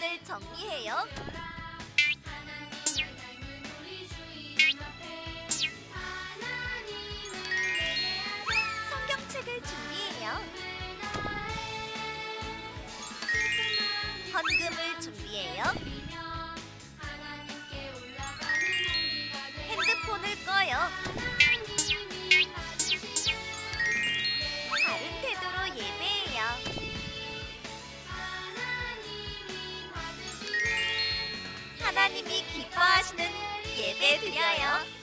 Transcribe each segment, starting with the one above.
핸드폰을 정리해요. 성경책을 준비해요. 헌금을 준비해요. 핸드폰을 꺼요. 바른 태도로 예배해요. 하나님이 기뻐하시는 예배 드려요.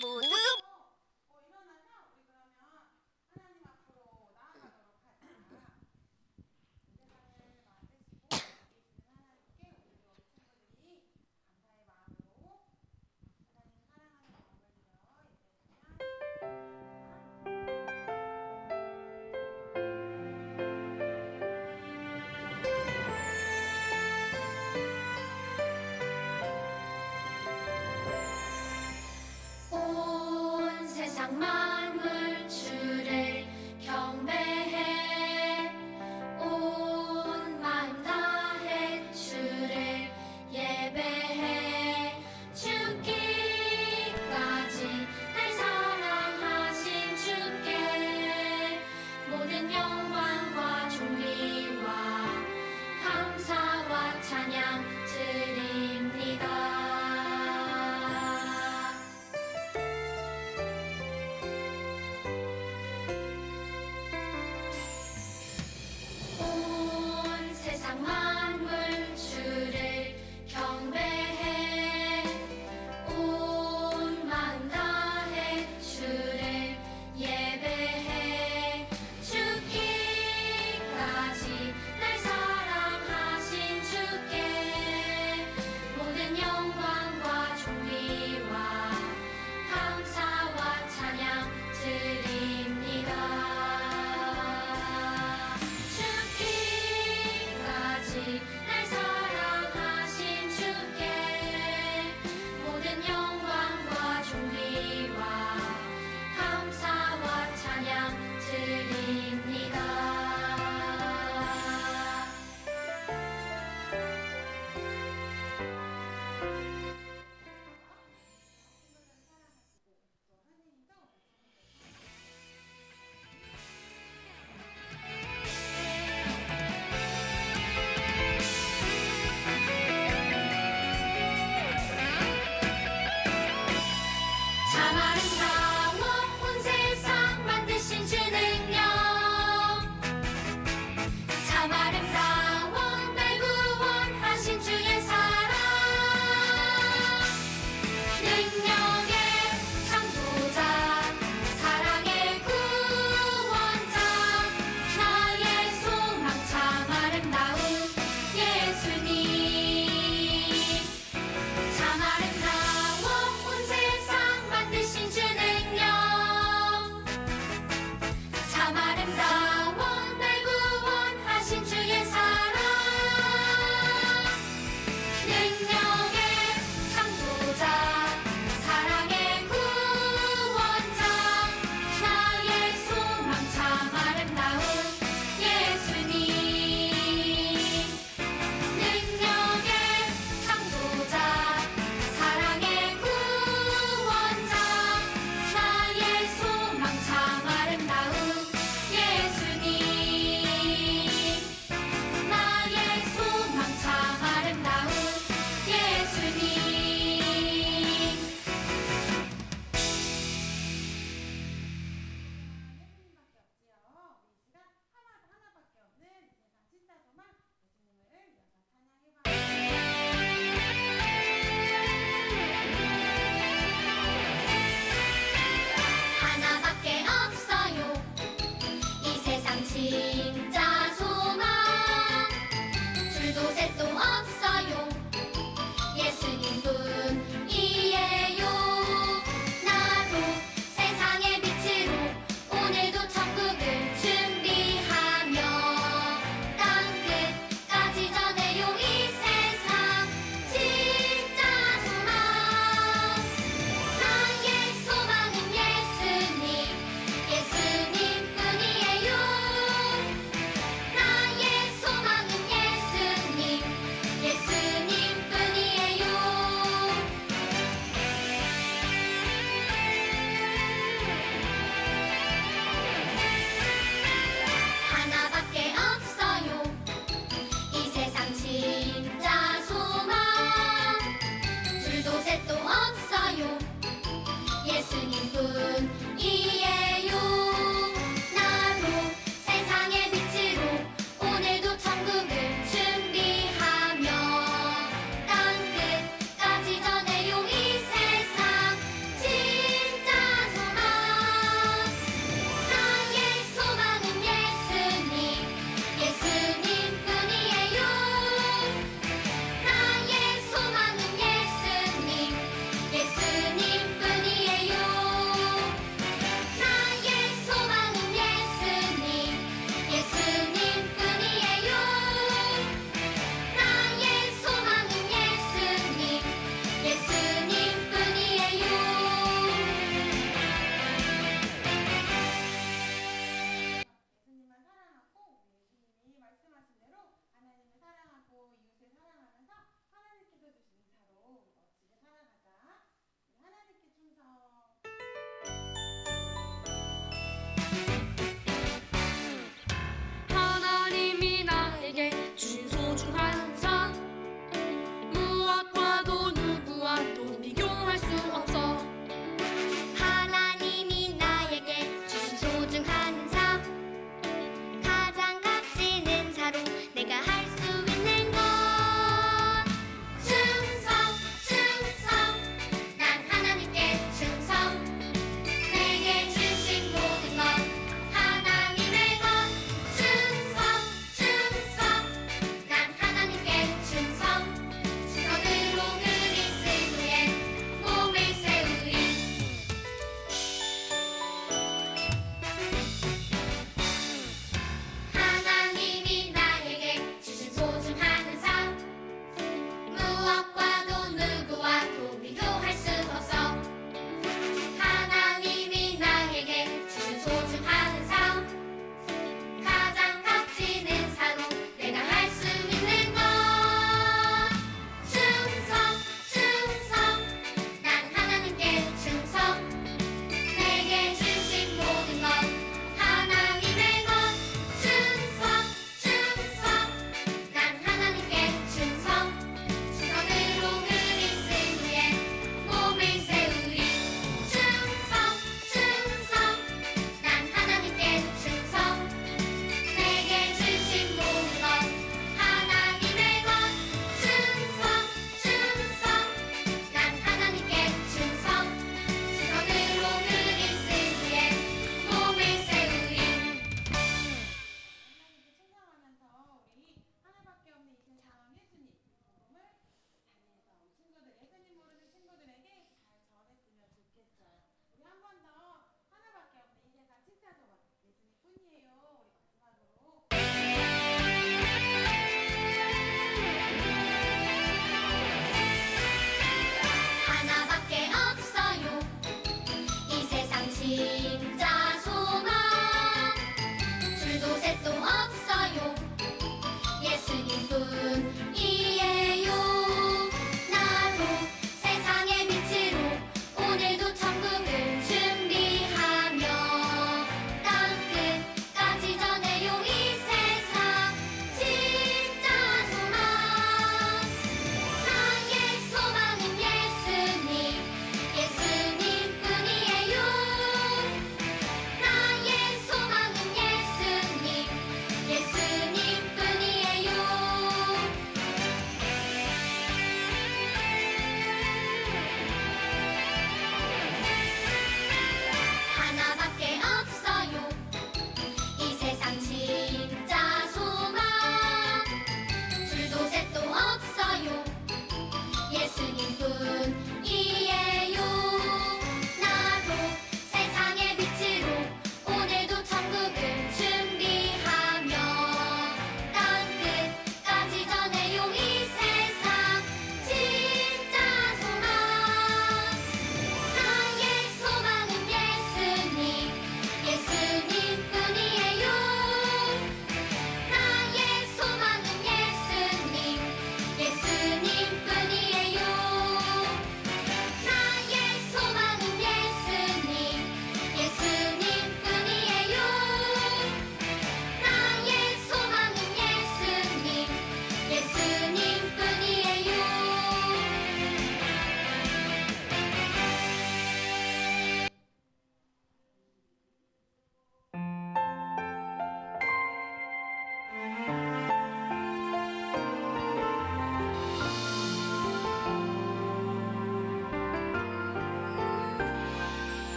모두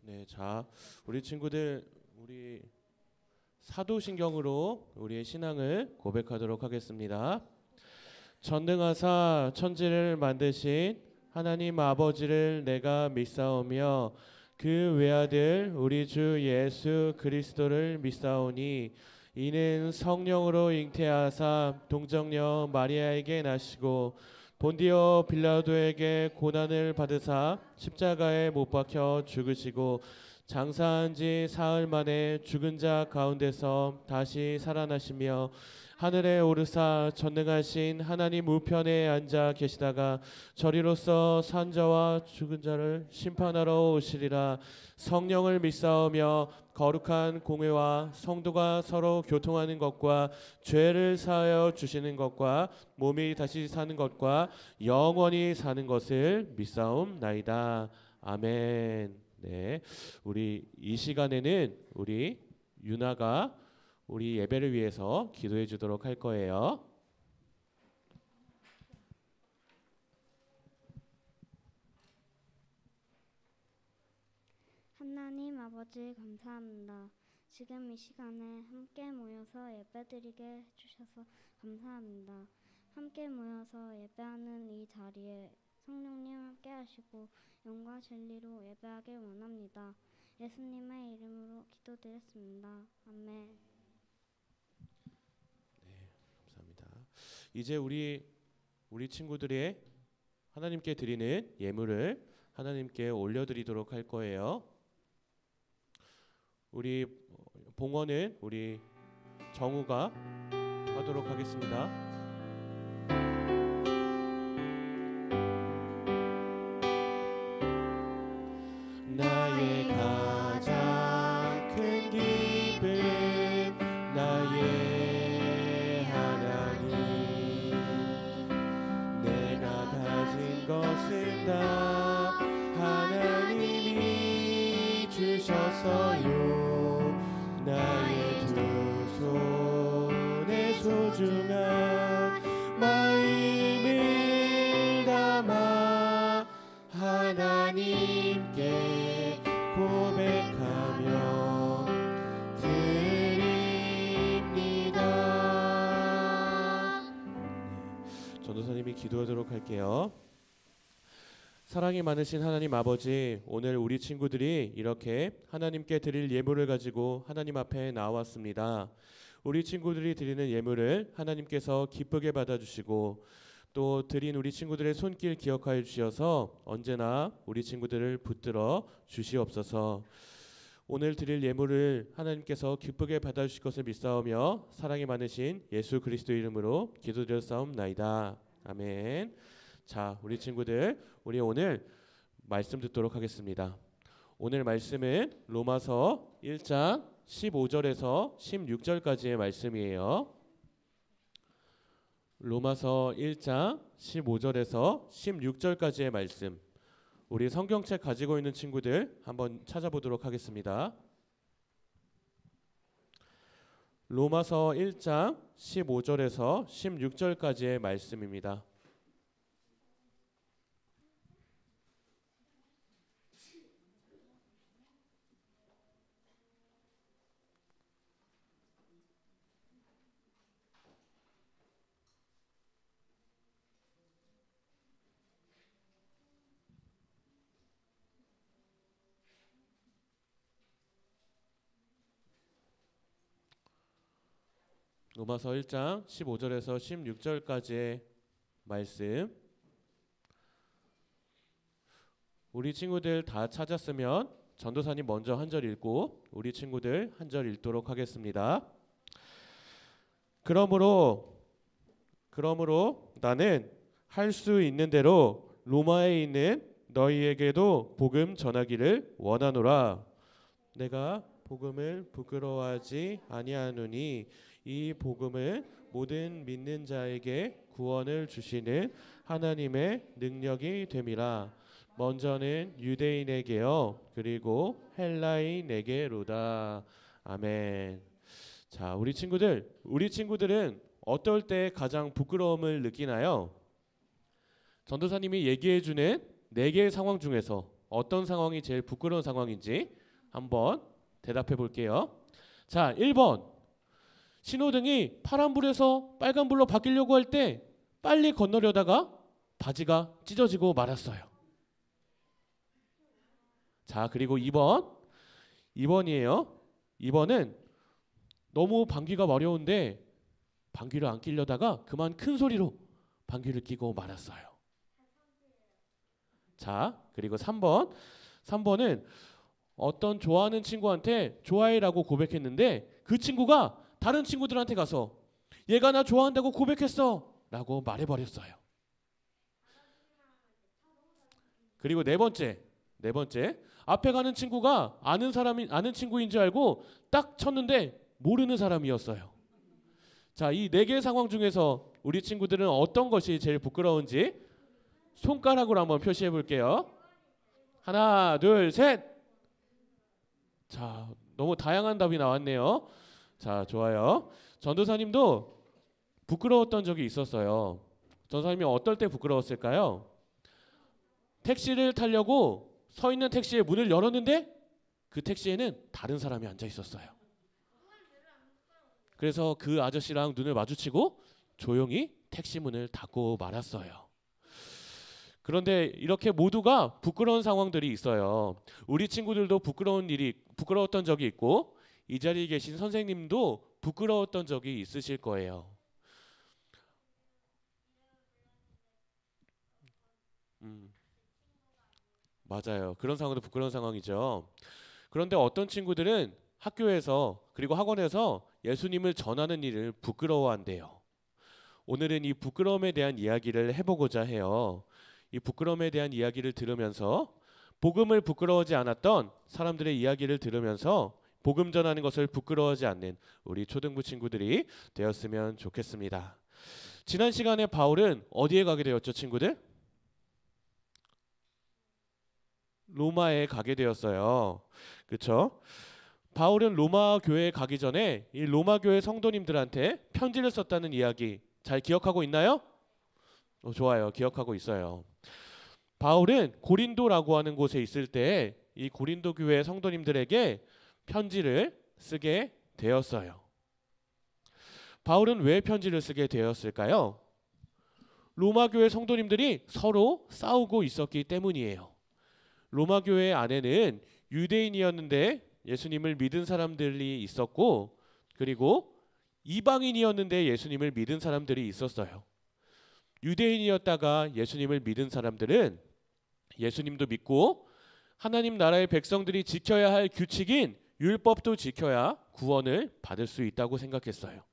네, 자, 우리 친구들 우리 사도신경으로 우리의 신앙을 고백하도록 하겠습니다. 전능하사 천지를 만드신 하나님 아버지를 내가 믿사오며 그 외아들 우리 주 예수 그리스도를 믿사오니 이는 성령으로 잉태하사 동정녀 마리아에게 나시고 본디오 빌라도에게 고난을 받으사 십자가에 못 박혀 죽으시고 장사한 지 사흘 만에 죽은 자 가운데서 다시 살아나시며 하늘에 오르사 전능하신 하나님 우편에 앉아 계시다가 저리로서 산 자와 죽은 자를 심판하러 오시리라. 성령을 믿사오며 거룩한 공회와 성도가 서로 교통하는 것과 죄를 사하여 주시는 것과 몸이 다시 사는 것과 영원히 사는 것을 믿사옵나이다. 아멘. 네, 우리 이 시간에는 우리 유나가 우리 예배를 위해서 기도해 주도록 할 거예요. 하나님 아버지 감사합니다. 지금 이 시간에 함께 모여서 예배드리게 해주셔서 감사합니다. 함께 모여서 예배하는 이 자리에 성령님 함께 하시고 영과 진리로 예배하길 원합니다. 예수님의 이름으로 기도드렸습니다. 아멘. 네, 감사합니다. 이제 우리 친구들의 하나님께 드리는 예물을 하나님께 올려드리도록 할 거예요. 우리 봉헌은 우리 정우가 하도록 하겠습니다. 나의 가장 큰 기쁨 나의 하나님 내가 가진 것은 다 하나님이 주셨어요. 나의 두 손에 소중한 마음을 담아 하나님께 고백하며 드립니다. 전도사님이 기도하도록 할게요. 사랑이 많으신 하나님 아버지, 오늘 우리 친구들이 이렇게 하나님께 드릴 예물을 가지고 하나님 앞에 나왔습니다. 우리 친구들이 드리는 예물을 하나님께서 기쁘게 받아주시고 또 드린 우리 친구들의 손길 기억하여 주셔서 언제나 우리 친구들을 붙들어 주시옵소서. 오늘 드릴 예물을 하나님께서 기쁘게 받아주실 것을 믿사오며 사랑이 많으신 예수 그리스도 이름으로 기도드렸사옵나이다. 아멘. 자, 우리 친구들, 우리 오늘 말씀 듣도록 하겠습니다. 오늘 말씀은 로마서 1장 15절에서 16절까지의 말씀이에요. 로마서 1장 15절에서 16절까지의 말씀. 우리 성경책 가지고 있는 친구들 한번 찾아보도록 하겠습니다. 로마서 1장 15절에서 16절까지의 말씀입니다. 로마서 1장 15절에서 16절까지의 말씀. 우리 친구들 다 찾았으면 전도사님 먼저 한 절 읽고 우리 친구들 한 절 읽도록 하겠습니다. 그러므로 나는 할 수 있는 대로 로마에 있는 너희에게도 복음 전하기를 원하노라. 내가 복음을 부끄러워하지 아니하노니 이 복음은 모든 믿는 자에게 구원을 주시는 하나님의 능력이 됨이라. 먼저는 유대인에게요 그리고 헬라인에게로다. 아멘. 자, 우리 친구들은 어떨 때 가장 부끄러움을 느끼나요? 전도사님이 얘기해주는 4개의 상황 중에서 어떤 상황이 제일 부끄러운 상황인지 한번 대답해 볼게요. 자, 1번. 신호등이 파란불에서 빨간불로 바뀌려고 할 때 빨리 건너려다가 바지가 찢어지고 말았어요. 자, 그리고 2번이에요. 2번은 너무 방귀가 마려운데 방귀를 안 끼려다가 그만 큰 소리로 방귀를 끼고 말았어요. 자, 그리고 3번. 3번은 어떤 좋아하는 친구한테 좋아해라고 고백했는데 그 친구가 다른 친구들한테 가서 얘가 나 좋아한다고 고백했어 라고 말해버렸어요. 그리고 네 번째. 앞에 가는 친구가 아는 친구인 줄 알고 딱 쳤는데 모르는 사람이었어요. 자, 이 네 개의 상황 중에서 우리 친구들은 어떤 것이 제일 부끄러운지 손가락으로 한번 표시해 볼게요. 하나, 둘, 셋. 자, 너무 다양한 답이 나왔네요. 자, 좋아요. 전도사님도 부끄러웠던 적이 있었어요. 전도사님이 어떨 때 부끄러웠을까요? 택시를 타려고 서 있는 택시의 문을 열었는데 그 택시에는 다른 사람이 앉아 있었어요. 그래서 그 아저씨랑 눈을 마주치고 조용히 택시 문을 닫고 말았어요. 그런데 이렇게 모두가 부끄러운 상황들이 있어요. 우리 친구들도 부끄러웠던 적이 있고 이 자리에 계신 선생님도 부끄러웠던 적이 있으실 거예요. 맞아요. 그런 상황도 부끄러운 상황이죠. 그런데 어떤 친구들은 학교에서 그리고 학원에서 예수님을 전하는 일을 부끄러워한대요. 오늘은 이 부끄러움에 대한 이야기를 해보고자 해요. 이 부끄러움에 대한 이야기를 들으면서 복음을 부끄러워하지 않았던 사람들의 이야기를 들으면서 복음 전하는 것을 부끄러워하지 않는 우리 초등부 친구들이 되었으면 좋겠습니다. 지난 시간에 바울은 어디에 가게 되었죠, 친구들? 로마에 가게 되었어요. 그렇죠? 바울은 로마 교회에 가기 전에 이 로마 교회 성도님들한테 편지를 썼다는 이야기 잘 기억하고 있나요? 좋아요. 기억하고 있어요. 바울은 고린도라고 하는 곳에 있을 때 이 고린도 교회 성도님들에게 편지를 쓰게 되었어요. 바울은 왜 편지를 쓰게 되었을까요? 로마 교회 성도님들이 서로 싸우고 있었기 때문이에요. 로마 교회 안에는 유대인이었는데 예수님을 믿은 사람들이 있었고 그리고 이방인이었는데 예수님을 믿은 사람들이 있었어요. 유대인이었다가 예수님을 믿은 사람들은 예수님도 믿고 하나님 나라의 백성들이 지켜야 할 규칙인 율법도 지켜야 구원을 받을 수 있다고 생각했어요.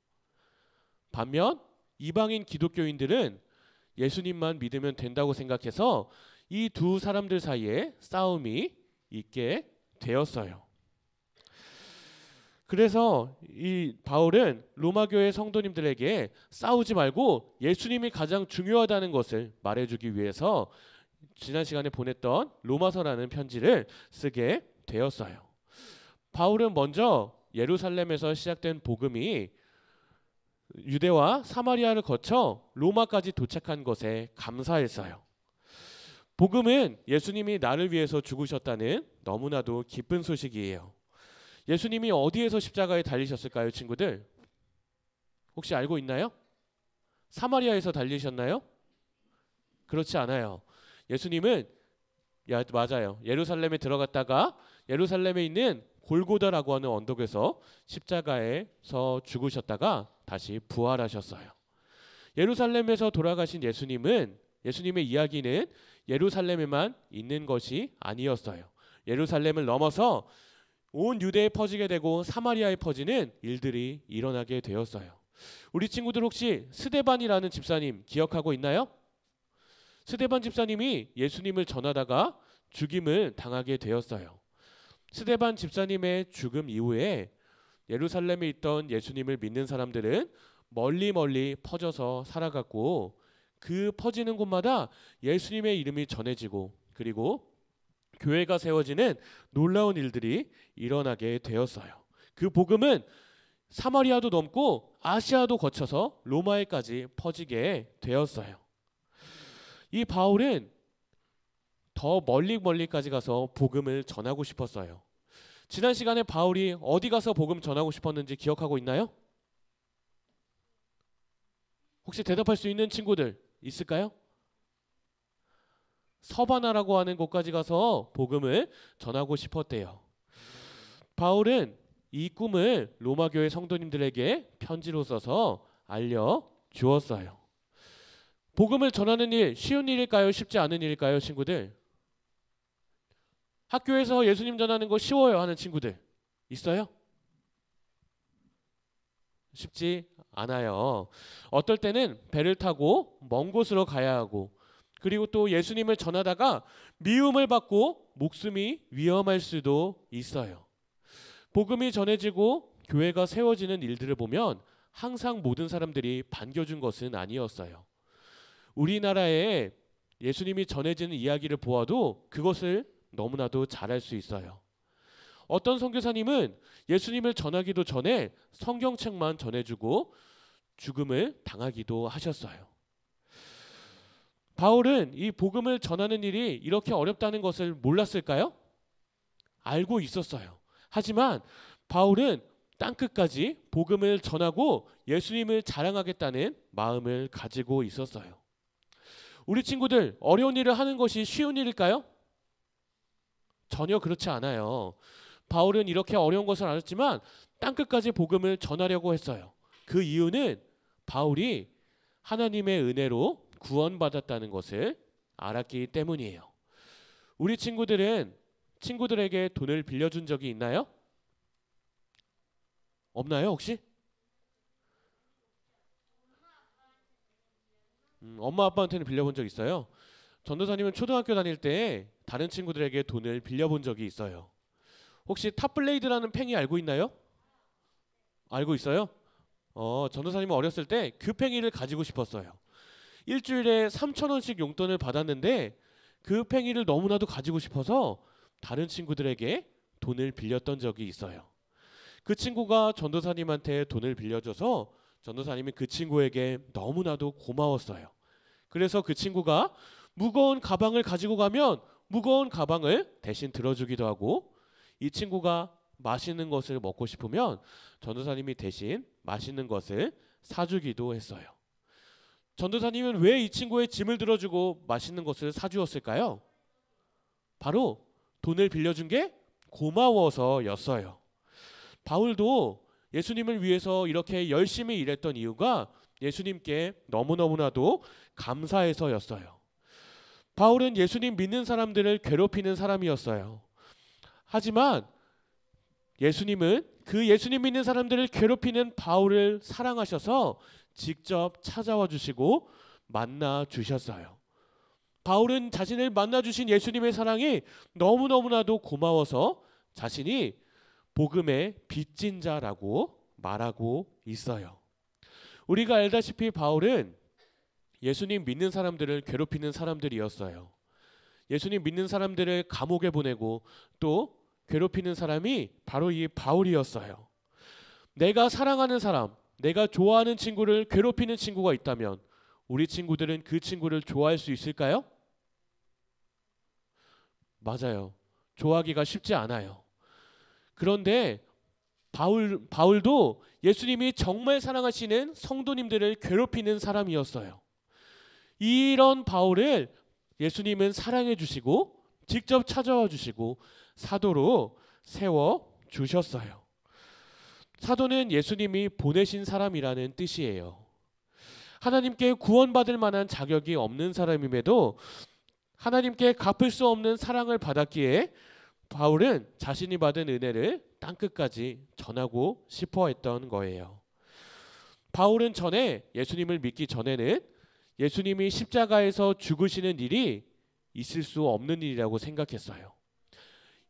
반면 이방인 기독교인들은 예수님만 믿으면 된다고 생각해서 이 두 사람들 사이에 싸움이 있게 되었어요. 그래서 이 바울은 로마 교회 성도님들에게 싸우지 말고 예수님이 가장 중요하다는 것을 말해주기 위해서 지난 시간에 보냈던 로마서라는 편지를 쓰게 되었어요. 바울은 먼저 예루살렘에서 시작된 복음이 유대와 사마리아를 거쳐 로마까지 도착한 것에 감사했어요. 복음은 예수님이 나를 위해서 죽으셨다는 너무나도 기쁜 소식이에요. 예수님이 어디에서 십자가에 달리셨을까요, 친구들? 혹시 알고 있나요? 사마리아에서 달리셨나요? 그렇지 않아요. 예수님은 맞아요. 예루살렘에 들어갔다가 예루살렘에 있는 골고다라고 하는 언덕에서 십자가에서 죽으셨다가 다시 부활하셨어요. 예루살렘에서 돌아가신 예수님의 이야기는 예루살렘에만 있는 것이 아니었어요. 예루살렘을 넘어서 온 유대에 퍼지게 되고 사마리아에 퍼지는 일들이 일어나게 되었어요. 우리 친구들 혹시 스데반이라는 집사님 기억하고 있나요? 스데반 집사님이 예수님을 전하다가 죽임을 당하게 되었어요. 스데반 집사님의 죽음 이후에 예루살렘에 있던 예수님을 믿는 사람들은 멀리 퍼져서 살아갔고 그 퍼지는 곳마다 예수님의 이름이 전해지고 그리고 교회가 세워지는 놀라운 일들이 일어나게 되었어요. 그 복음은 사마리아도 넘고 아시아도 거쳐서 로마에까지 퍼지게 되었어요. 이 바울은 더 멀리까지 가서 복음을 전하고 싶었어요. 지난 시간에 바울이 어디 가서 복음 전하고 싶었는지 기억하고 있나요? 혹시 대답할 수 있는 친구들 있을까요? 서바나라고 하는 곳까지 가서 복음을 전하고 싶었대요. 바울은 이 꿈을 로마 교회 성도님들에게 편지로 써서 알려 주었어요. 복음을 전하는 일 쉬운 일일까요? 쉽지 않은 일일까요, 친구들? 학교에서 예수님 전하는 거 쉬워요 하는 친구들 있어요? 쉽지 않아요. 어떨 때는 배를 타고 먼 곳으로 가야 하고, 그리고 또 예수님을 전하다가 미움을 받고 목숨이 위험할 수도 있어요. 복음이 전해지고 교회가 세워지는 일들을 보면 항상 모든 사람들이 반겨준 것은 아니었어요. 우리나라에 예수님이 전해지는 이야기를 보아도 그것을 너무나도 잘 알 수 있어요. 어떤 선교사님은 예수님을 전하기도 전에 성경책만 전해주고 죽음을 당하기도 하셨어요. 바울은 이 복음을 전하는 일이 이렇게 어렵다는 것을 몰랐을까요? 알고 있었어요. 하지만 바울은 땅끝까지 복음을 전하고 예수님을 자랑하겠다는 마음을 가지고 있었어요. 우리 친구들, 어려운 일을 하는 것이 쉬운 일일까요? 전혀 그렇지 않아요. 바울은 이렇게 어려운 것을 알았지만 땅끝까지 복음을 전하려고 했어요. 그 이유는 바울이 하나님의 은혜로 구원받았다는 것을 알았기 때문이에요. 우리 친구들은 친구들에게 돈을 빌려준 적이 있나요? 없나요, 혹시? 엄마 아빠한테는 빌려본 적 있어요. 전도사님은 초등학교 다닐 때 다른 친구들에게 돈을 빌려본 적이 있어요. 혹시 탑블레이드라는 팽이 알고 있나요? 알고 있어요? 전도사님은 어렸을 때 그 팽이를 가지고 싶었어요. 일주일에 3,000원씩 용돈을 받았는데 그 팽이를 너무나도 가지고 싶어서 다른 친구들에게 돈을 빌렸던 적이 있어요. 그 친구가 전도사님한테 돈을 빌려줘서 전도사님이 그 친구에게 너무나도 고마웠어요. 그래서 그 친구가 무거운 가방을 가지고 가면 무거운 가방을 대신 들어주기도 하고, 이 친구가 맛있는 것을 먹고 싶으면 전도사님이 대신 맛있는 것을 사주기도 했어요. 전도사님은 왜 이 친구의 짐을 들어주고 맛있는 것을 사주었을까요? 바로 돈을 빌려준 게 고마워서였어요. 바울도 예수님을 위해서 이렇게 열심히 일했던 이유가 예수님께 너무너무나도 감사해서였어요. 바울은 예수님 믿는 사람들을 괴롭히는 사람이었어요. 하지만 예수님은 그 예수님 믿는 사람들을 괴롭히는 바울을 사랑하셔서 직접 찾아와 주시고 만나 주셨어요. 바울은 자신을 만나 주신 예수님의 사랑이 너무너무나도 고마워서 자신이 복음의 빚진 자라고 말하고 있어요. 우리가 알다시피 바울은 예수님 믿는 사람들을 괴롭히는 사람들이었어요. 예수님 믿는 사람들을 감옥에 보내고 또 괴롭히는 사람이 바로 이 바울이었어요. 내가 사랑하는 사람, 내가 좋아하는 친구를 괴롭히는 친구가 있다면 우리 친구들은 그 친구를 좋아할 수 있을까요? 맞아요. 좋아하기가 쉽지 않아요. 그런데 바울도 예수님이 정말 사랑하시는 성도님들을 괴롭히는 사람이었어요. 이런 바울을 예수님은 사랑해 주시고 직접 찾아와 주시고 사도로 세워 주셨어요. 사도는 예수님이 보내신 사람이라는 뜻이에요. 하나님께 구원받을 만한 자격이 없는 사람임에도 하나님께 갚을 수 없는 사랑을 받았기에 바울은 자신이 받은 은혜를 땅끝까지 전하고 싶어 했던 거예요. 바울은 전에 예수님을 믿기 전에는 예수님이 십자가에서 죽으시는 일이 있을 수 없는 일이라고 생각했어요.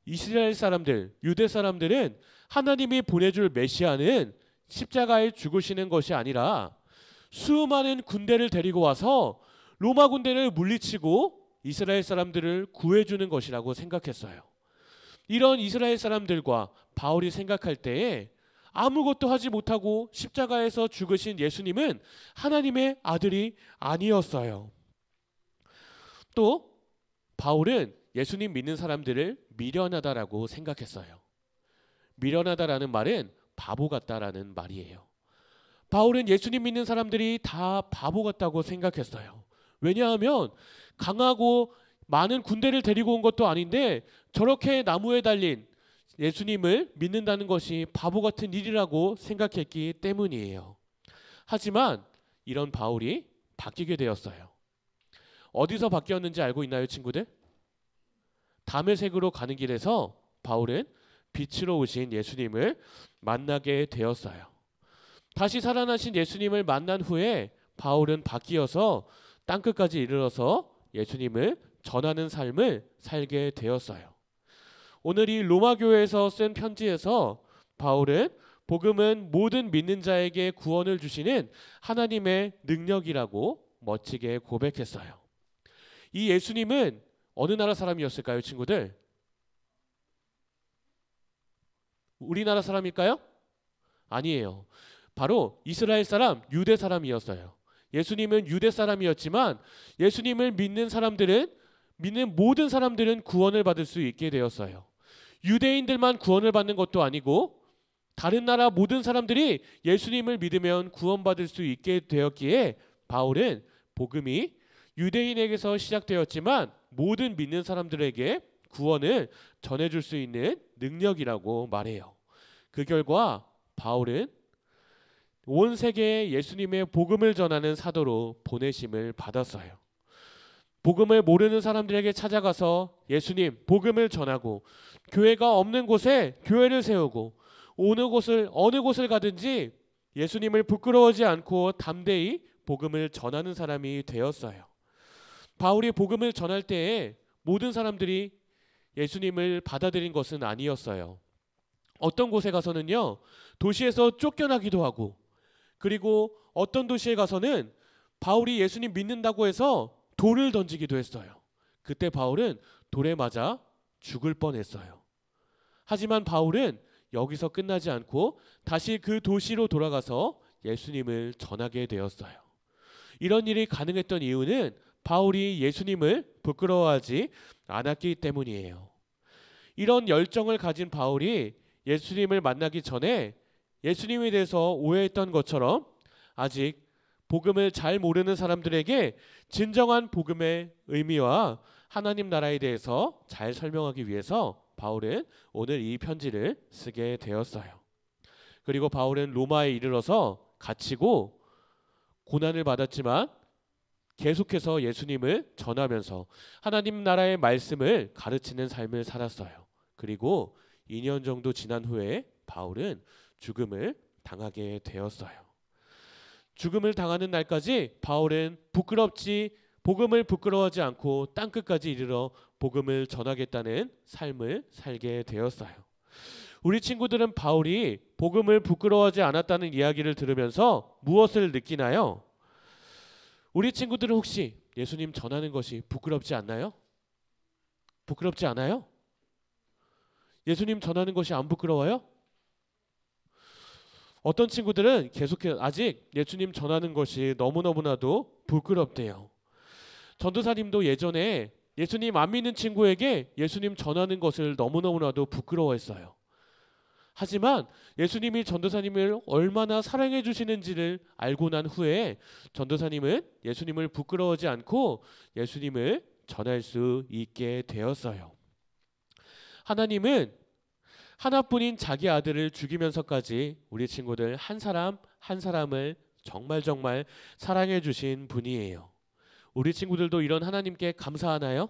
이스라엘 사람들, 유대 사람들은 하나님이 보내줄 메시아는 십자가에 죽으시는 것이 아니라 수많은 군대를 데리고 와서 로마 군대를 물리치고 이스라엘 사람들을 구해주는 것이라고 생각했어요. 이런 이스라엘 사람들과 바울이 생각할 때에 아무것도 하지 못하고 십자가에서 죽으신 예수님은 하나님의 아들이 아니었어요. 또 바울은 예수님 믿는 사람들을 미련하다라고 생각했어요. 미련하다라는 말은 바보 같다라는 말이에요. 바울은 예수님 믿는 사람들이 다 바보 같다고 생각했어요. 왜냐하면 강하고 많은 군대를 데리고 온 것도 아닌데 저렇게 나무에 달린 예수님을 믿는다는 것이 바보 같은 일이라고 생각했기 때문이에요. 하지만 이런 바울이 바뀌게 되었어요. 어디서 바뀌었는지 알고 있나요, 친구들? 다메섹으로 가는 길에서 바울은 빛으로 오신 예수님을 만나게 되었어요. 다시 살아나신 예수님을 만난 후에 바울은 바뀌어서 땅끝까지 이르러서 예수님을 전하는 삶을 살게 되었어요. 오늘 이 로마 교회에서 쓴 편지에서 바울은 복음은 모든 믿는 자에게 구원을 주시는 하나님의 능력이라고 멋지게 고백했어요. 이 예수님은 어느 나라 사람이었을까요, 친구들? 우리나라 사람일까요? 아니에요. 바로 이스라엘 사람, 유대 사람이었어요. 예수님은 유대 사람이었지만 예수님을 믿는 사람들은, 믿는 모든 사람들은 구원을 받을 수 있게 되었어요. 유대인들만 구원을 받는 것도 아니고 다른 나라 모든 사람들이 예수님을 믿으면 구원받을 수 있게 되었기에 바울은 복음이 유대인에게서 시작되었지만 모든 믿는 사람들에게 구원을 전해줄 수 있는 능력이라고 말해요. 그 결과 바울은 온 세계에 예수님의 복음을 전하는 사도로 보내심을 받았어요. 복음을 모르는 사람들에게 찾아가서 예수님 복음을 전하고 교회가 없는 곳에 교회를 세우고 어느 곳을 가든지 예수님을 부끄러워하지 않고 담대히 복음을 전하는 사람이 되었어요. 바울이 복음을 전할 때에 모든 사람들이 예수님을 받아들인 것은 아니었어요. 어떤 곳에 가서는요, 도시에서 쫓겨나기도 하고, 그리고 어떤 도시에 가서는 바울이 예수님 믿는다고 해서 돌을 던지기도 했어요. 그때 바울은 돌에 맞아 죽을 뻔했어요. 하지만 바울은 여기서 끝나지 않고 다시 그 도시로 돌아가서 예수님을 전하게 되었어요. 이런 일이 가능했던 이유는 바울이 예수님을 부끄러워하지 않았기 때문이에요. 이런 열정을 가진 바울이 예수님을 만나기 전에 예수님에 대해서 오해했던 것처럼 아직 복음을 잘 모르는 사람들에게 진정한 복음의 의미와 하나님 나라에 대해서 잘 설명하기 위해서 바울은 오늘 이 편지를 쓰게 되었어요. 그리고 바울은 로마에 이르러서 갇히고 고난을 받았지만 계속해서 예수님을 전하면서 하나님 나라의 말씀을 가르치는 삶을 살았어요. 그리고 2년 정도 지난 후에 바울은 죽음을 당하게 되었어요. 죽음을 당하는 날까지 바울은 복음을 부끄러워하지 않고 땅끝까지 이르러 복음을 전하겠다는 삶을 살게 되었어요. 우리 친구들은 바울이 복음을 부끄러워하지 않았다는 이야기를 들으면서 무엇을 느끼나요? 우리 친구들은 혹시 예수님 전하는 것이 부끄럽지 않나요? 부끄럽지 않아요? 예수님 전하는 것이 안 부끄러워요? 어떤 친구들은 계속해서 아직 예수님 전하는 것이 너무너무나도 부끄럽대요. 전도사님도 예전에 예수님 안 믿는 친구에게 예수님 전하는 것을 너무너무나도 부끄러워했어요. 하지만 예수님이 전도사님을 얼마나 사랑해 주시는지를 알고 난 후에 전도사님은 예수님을 부끄러워하지 않고 예수님을 전할 수 있게 되었어요. 하나님은 하나뿐인 자기 아들을 죽이면서까지 우리 친구들 한 사람 한 사람을 정말 사랑해 주신 분이에요. 우리 친구들도 이런 하나님께 감사하나요?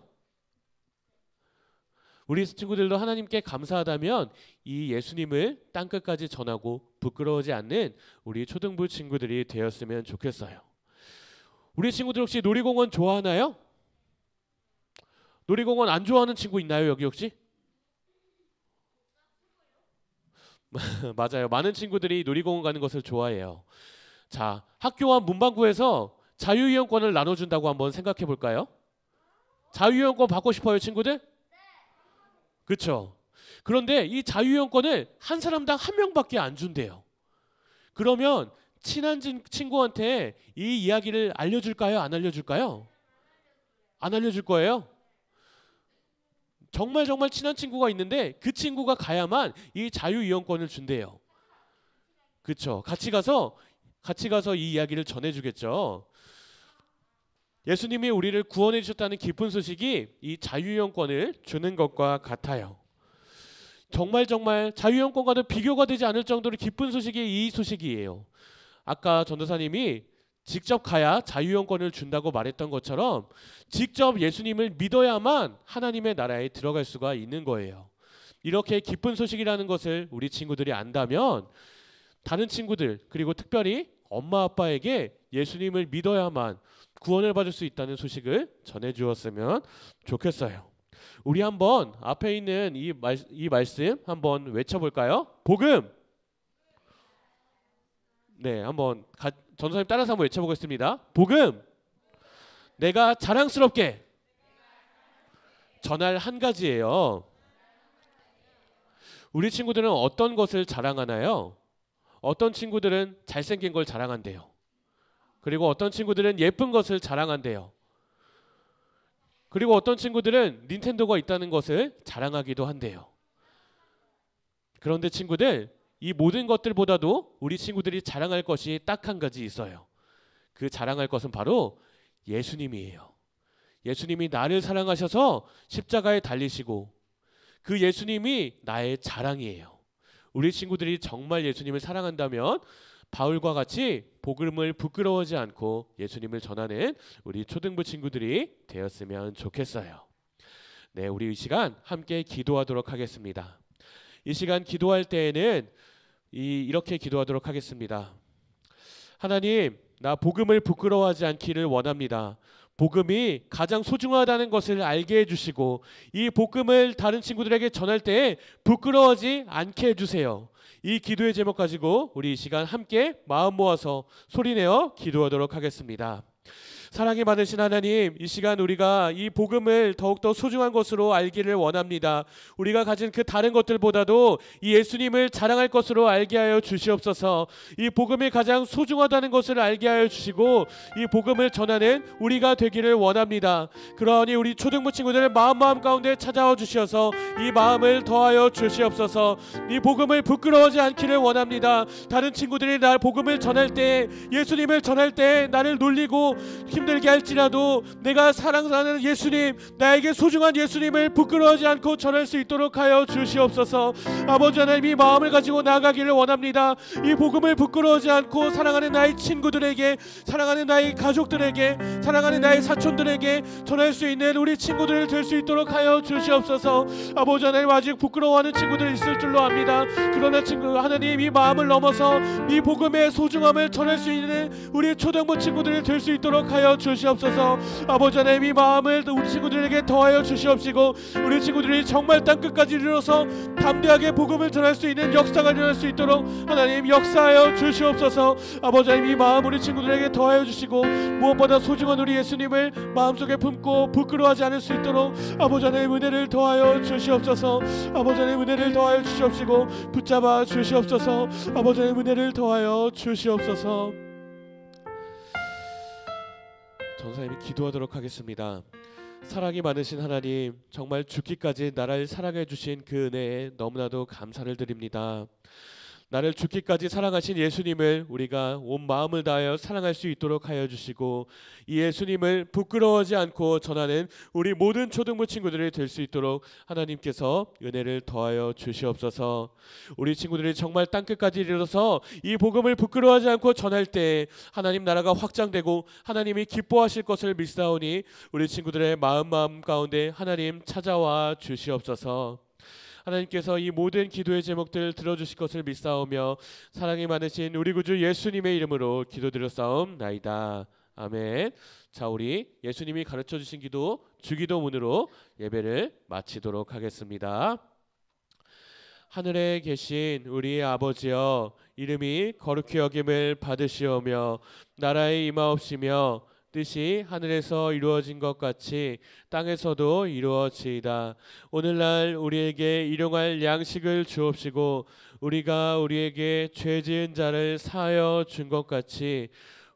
우리 친구들도 하나님께 감사하다면 이 예수님을 땅끝까지 전하고 부끄러워하지 않는 우리 초등부 친구들이 되었으면 좋겠어요. 우리 친구들 혹시 놀이공원 좋아하나요? 놀이공원 안 좋아하는 친구 있나요, 여기 혹시? 맞아요. 많은 친구들이 놀이공원 가는 것을 좋아해요. 자, 학교와 문방구에서 자유이용권을 나눠준다고 한번 생각해 볼까요? 자유이용권 받고 싶어요, 친구들? 그렇죠. 그런데 이 자유이용권을 한 사람당 한 명밖에 안 준대요. 그러면 친한 친구한테 이 이야기를 알려줄까요? 안 알려줄까요? 안 알려줄 거예요? 정말 친한 친구가 있는데 그 친구가 가야만 이 자유이용권을 준대요. 그렇죠. 같이 가서 이 이야기를 전해주겠죠. 예수님이 우리를 구원해 주셨다는 기쁜 소식이 이 자유이용권을 주는 것과 같아요. 정말 자유이용권과도 비교가 되지 않을 정도로 기쁜 소식이 이 소식이에요. 아까 전도사님이 직접 가야 자유이용권을 준다고 말했던 것처럼 직접 예수님을 믿어야만 하나님의 나라에 들어갈 수가 있는 거예요. 이렇게 기쁜 소식이라는 것을 우리 친구들이 안다면 다른 친구들, 그리고 특별히 엄마 아빠에게 예수님을 믿어야만 구원을 받을 수 있다는 소식을 전해주었으면 좋겠어요. 우리 한번 앞에 있는 이 말씀 한번 외쳐볼까요? 복음. 네, 한번 전도사님 따라서 한번 외쳐보겠습니다. 복음. 내가 자랑스럽게 전할 한 가지예요. 우리 친구들은 어떤 것을 자랑하나요? 어떤 친구들은 잘생긴 걸 자랑한대요. 그리고 어떤 친구들은 예쁜 것을 자랑한대요. 그리고 어떤 친구들은 닌텐도가 있다는 것을 자랑하기도 한대요. 그런데 친구들, 이 모든 것들보다도 우리 친구들이 자랑할 것이 딱 한 가지 있어요. 그 자랑할 것은 바로 예수님이에요. 예수님이 나를 사랑하셔서 십자가에 달리시고 그 예수님이 나의 자랑이에요. 우리 친구들이 정말 예수님을 사랑한다면 바울과 같이 복음을 부끄러워하지 않고 예수님을 전하는 우리 초등부 친구들이 되었으면 좋겠어요. 네, 우리 이 시간 함께 기도하도록 하겠습니다. 이 시간 기도할 때에는 이렇게 기도하도록 하겠습니다. 하나님, 나 복음을 부끄러워하지 않기를 원합니다. 복음이 가장 소중하다는 것을 알게 해주시고 이 복음을 다른 친구들에게 전할 때 부끄러워하지 않게 해주세요. 이 기도의 제목 가지고 우리 이 시간 함께 마음 모아서 소리내어 기도하도록 하겠습니다. 사랑이 많으신 하나님, 이 시간 우리가 이 복음을 더욱더 소중한 것으로 알기를 원합니다. 우리가 가진 그 다른 것들보다도 이 예수님을 자랑할 것으로 알게 하여 주시옵소서. 이 복음이 가장 소중하다는 것을 알게 하여 주시고 이 복음을 전하는 우리가 되기를 원합니다. 그러니 우리 초등부 친구들 마음 가운데 찾아와 주셔서 이 마음을 더하여 주시옵소서. 이 복음을 부끄러워하지 않기를 원합니다. 다른 친구들이 나 복음을 전할 때, 예수님을 전할 때 나를 놀리고 힘들게 할지라도 내가 사랑하는 예수님, 나에게 소중한 예수님을 부끄러워하지 않고 전할 수 있도록 하여 주시옵소서. 아버지 하나님, 이 마음을 가지고 나아가기를 원합니다. 이 복음을 부끄러워하지 않고 사랑하는 나의 친구들에게, 사랑하는 나의 가족들에게, 사랑하는 나의 사촌들에게 전할 수 있는 우리 친구들 될 수 있도록 하여 주시옵소서. 아버지 하나님, 아직 부끄러워하는 친구들 있을 줄로 압니다. 그러나 하나님, 이 마음을 넘어서 이 복음의 소중함을 전할 수 있는 우리 초등부 친구들이 될 수 있도록 하여 주시옵소서. 아버지 하나님, 이 마음을 우리 친구들에게 더하여 주시옵시고 우리 친구들이 정말 땅끝까지 이르러서 담대하게 복음을 전할 수 있는 역사가 일어날 수 있도록 하나님 역사하여 주시옵소서. 아버지 하나님, 이 마음 우리 친구들에게 더하여 주시고 무엇보다 소중한 우리 예수님을 마음속에 품고 부끄러워하지 않을 수 있도록 아버지 하나님 은혜를 더하여 주시옵소서. 아버지 하나님 은혜를 더하여 주시옵시고 붙잡아 주시옵소서. 아버지 하나님 은혜를 더하여 주시옵소서. 전사님이 기도하도록 하겠습니다. 사랑이 많으신 하나님, 정말 죽기까지 나를 사랑해 주신 그 은혜에 너무나도 감사를 드립니다. 나를 죽기까지 사랑하신 예수님을 우리가 온 마음을 다하여 사랑할 수 있도록 하여 주시고 이 예수님을 부끄러워하지 않고 전하는 우리 모든 초등부 친구들이 될 수 있도록 하나님께서 은혜를 더하여 주시옵소서. 우리 친구들이 정말 땅끝까지 이르러서 이 복음을 부끄러워하지 않고 전할 때 하나님 나라가 확장되고 하나님이 기뻐하실 것을 믿사오니 우리 친구들의 마음 가운데 하나님 찾아와 주시옵소서. 하나님께서 이 모든 기도의 제목들 들어주실 것을 믿사오며 사랑이 많으신 우리 구주 예수님의 이름으로 기도드렸사옵나이다. 아멘. 자, 우리 예수님이 가르쳐 주신 기도 주기도문으로 예배를 마치도록 하겠습니다. 하늘에 계신 우리 아버지여, 이름이 거룩히 여김을 받으시오며 나라의 임하옵시며 뜻이 하늘에서 이루어진 것 같이 땅에서도 이루어지이다. 오늘날 우리에게 일용할 양식을 주옵시고 우리가 우리에게 죄 지은 자를 사하여 준 것 같이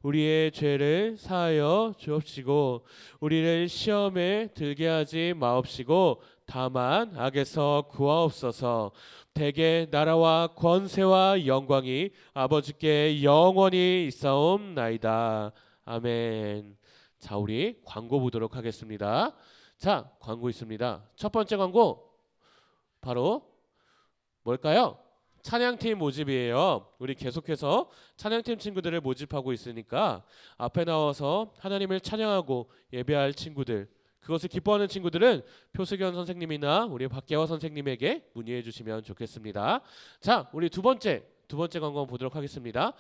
우리의 죄를 사하여 주옵시고 우리를 시험에 들게 하지 마옵시고 다만 악에서 구하옵소서. 대개 나라와 권세와 영광이 아버지께 영원히 있사옵나이다. 아멘. 자, 우리 광고 보도록 하겠습니다. 자, 광고 있습니다. 첫 번째 광고 바로 뭘까요? 찬양팀 모집이에요. 우리 계속해서 찬양팀 친구들을 모집하고 있으니까 앞에 나와서 하나님을 찬양하고 예배할 친구들, 그것을 기뻐하는 친구들은 표수견 선생님이나 우리 박계화 선생님에게 문의해 주시면 좋겠습니다. 자, 우리 두 번째 광고 보도록 하겠습니다.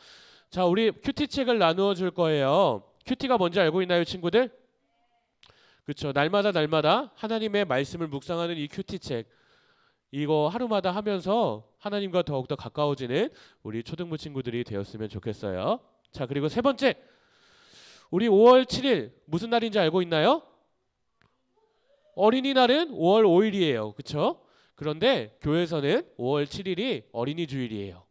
자, 우리 큐티 책을 나누어 줄 거예요. 큐티가 뭔지 알고 있나요, 친구들? 그렇죠. 날마다 하나님의 말씀을 묵상하는 이 큐티 책, 이거 하루마다 하면서 하나님과 더욱더 가까워지는 우리 초등부 친구들이 되었으면 좋겠어요. 자, 그리고 세 번째, 우리 5월 7일 무슨 날인지 알고 있나요? 어린이날은 5월 5일이에요. 그렇죠? 그런데 교회에서는 5월 7일이 어린이 주일이에요.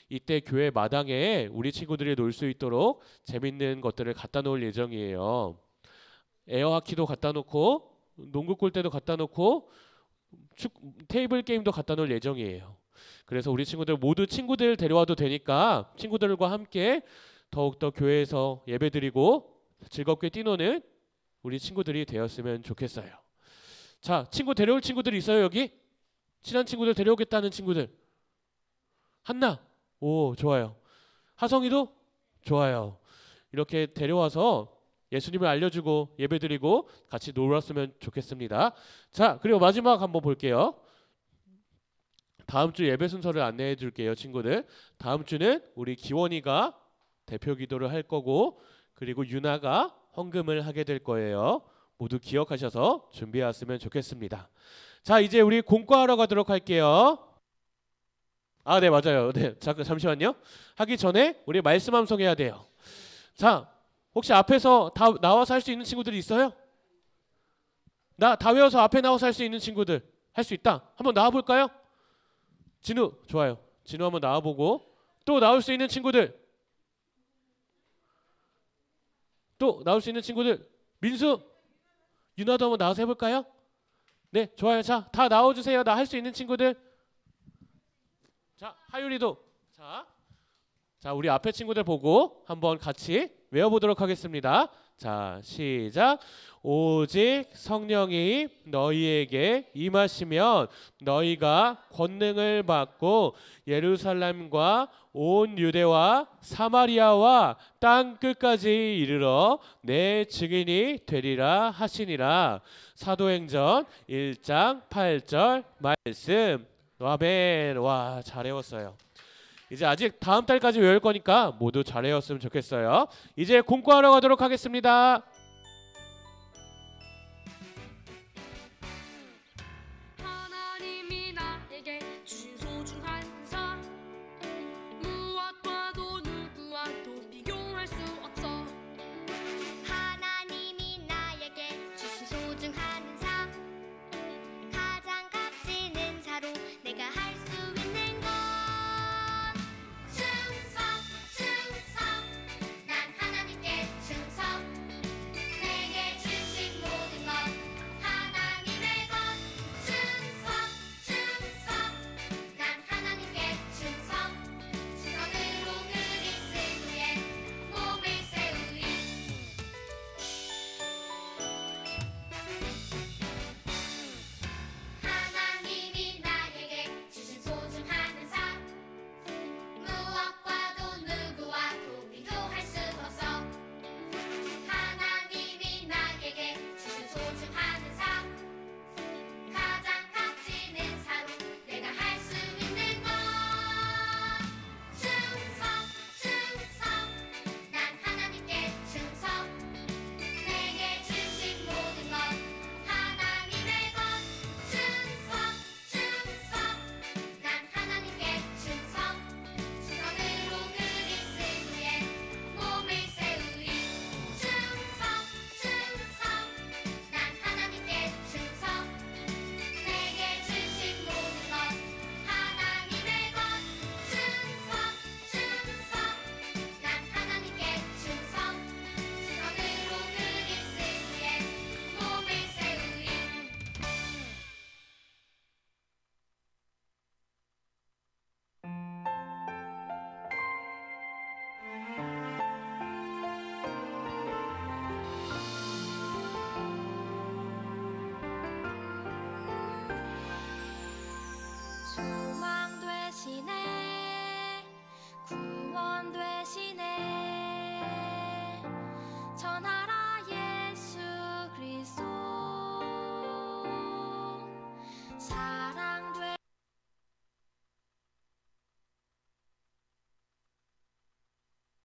이때 교회 마당에 우리 친구들이 놀 수 있도록 재밌는 것들을 갖다 놓을 예정이에요. 에어하키도 갖다 놓고 농구 골대도 갖다 놓고 테이블 게임도 갖다 놓을 예정이에요. 그래서 우리 친구들 모두 친구들 데려와도 되니까 친구들과 함께 더욱더 교회에서 예배드리고 즐겁게 뛰노는 우리 친구들이 되었으면 좋겠어요. 자, 친구 데려올 친구들 있어요? 여기? 친한 친구들 데려오겠다는 친구들. 한나? 오, 좋아요. 하성이도? 좋아요. 이렇게 데려와서 예수님을 알려주고 예배드리고 같이 놀았으면 좋겠습니다. 자, 그리고 마지막 한번 볼게요. 다음 주 예배 순서를 안내해 줄게요, 친구들. 다음 주는 우리 기원이가 대표 기도를 할 거고, 그리고 유나가 헌금을 하게 될 거예요. 모두 기억하셔서 준비하셨으면 좋겠습니다. 자, 이제 우리 공과하러 가도록 할게요. 아, 네, 맞아요. 네, 잠시만요. 하기 전에 우리 말씀 암송해야 돼요. 자, 혹시 앞에서 다 나와서 할 수 있는 친구들이 있어요? 다 외워서 앞에 나와서 할 수 있는 친구들 할 수 있다. 한번 나와볼까요? 진우, 좋아요. 진우 한번 나와보고, 또 나올 수 있는 친구들, 또 나올 수 있는 친구들, 민수, 유나도 한번 나와서 해볼까요? 네, 좋아요. 자, 다 나와주세요. 나 할 수 있는 친구들. 자, 하율이도. 자, 우리 앞에 친구들 보고 한번 같이 외워보도록 하겠습니다. 자, 시작. 오직 성령이 너희에게 임하시면 너희가 권능을 받고 예루살렘과 온 유대와 사마리아와 땅 끝까지 이르러 내 증인이 되리라 하시니라. 사도행전 1장 8절 말씀. 아멘. 와, 잘 외웠어요. 이제 아직 다음 달까지 외울 거니까 모두 잘 외웠으면 좋겠어요. 이제 공부하러 가도록 하겠습니다.